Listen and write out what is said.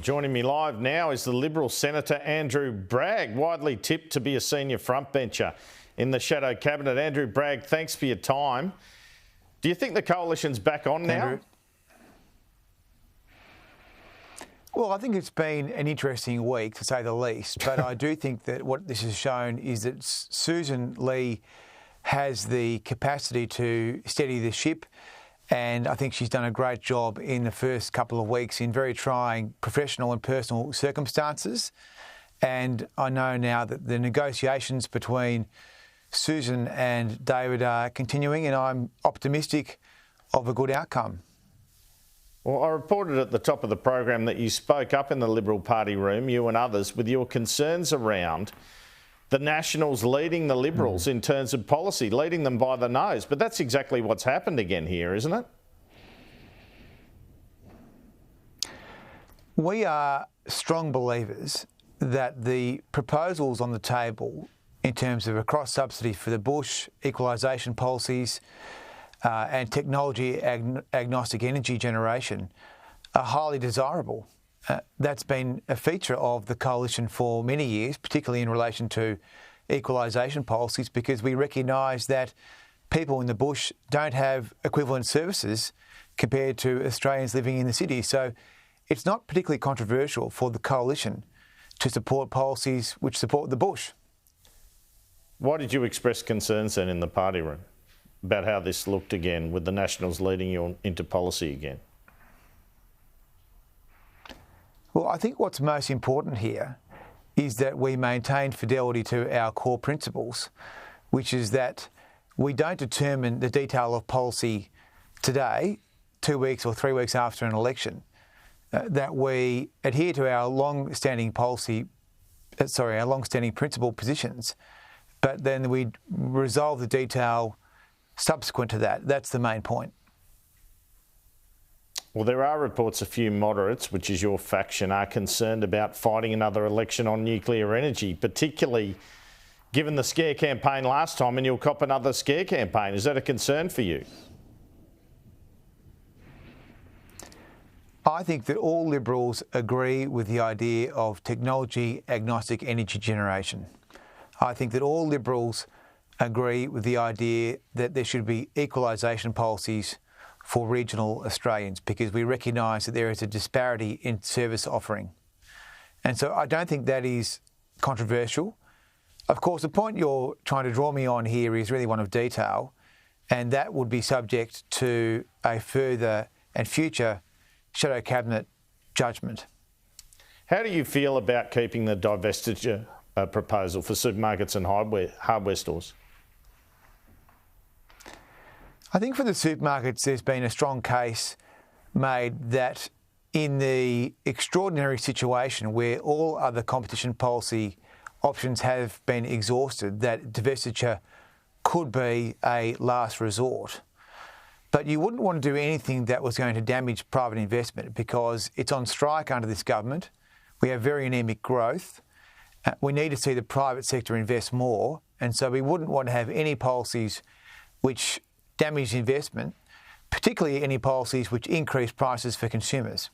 Joining me live now is the Liberal Senator Andrew Bragg, widely tipped to be a senior frontbencher in the shadow cabinet. Andrew Bragg, thanks for your time. Do you think the coalition's back on now? Andrew? Well, I think it's been an interesting week, to say the least, but I do think that what this has shown is that Susan Lee has the capacity to steady the ship, and I think she's done a great job in the first couple of weeks in very trying professional and personal circumstances. And I know now that the negotiations between Susan and David are continuing, and I'm optimistic of a good outcome. Well, I reported at the top of the program that you spoke up in the Liberal Party room, you and others, with your concerns around the Nationals leading the Liberals in terms of policy, leading them by the nose. But that's exactly what's happened again here, isn't it? We are strong believers that the proposals on the table in terms of a cross-subsidy for the bush, equalisation policies and technology-agnostic energy generation are highly desirable. That's been a feature of the coalition for many years, particularly in relation to equalisation policies, because we recognise that people in the bush don't have equivalent services compared to Australians living in the city. So it's not particularly controversial for the coalition to support policies which support the bush. Why did you express concerns then in the party room about how this looked again, with the Nationals leading you into policy again? Well, I think what's most important here is that we maintain fidelity to our core principles, which is that we don't determine the detail of policy today, 2 weeks or 3 weeks after an election, that we adhere to our long-standing principle positions, but then we resolve the detail subsequent to that. That's the main point. Well, there are reports a few moderates, which is your faction, are concerned about fighting another election on nuclear energy, particularly given the scare campaign last time, and you'll cop another scare campaign. Is that a concern for you? I think that all Liberals agree with the idea of technology-agnostic energy generation. I think that all Liberals agree with the idea that there should be equalisation policies for regional Australians, because we recognise that there is a disparity in service offering. And so I don't think that is controversial. Of course, the point you're trying to draw me on here is really one of detail, and that would be subject to a further and future shadow cabinet judgment. How do you feel about keeping the divestiture proposal for supermarkets and hardware stores? I think for the supermarkets, there's been a strong case made that in the extraordinary situation where all other competition policy options have been exhausted, that divestiture could be a last resort. But you wouldn't want to do anything that was going to damage private investment, because it's on strike under this government. We have very anaemic growth. We need to see the private sector invest more, and so we wouldn't want to have any policies which damage investment, particularly any policies which increase prices for consumers.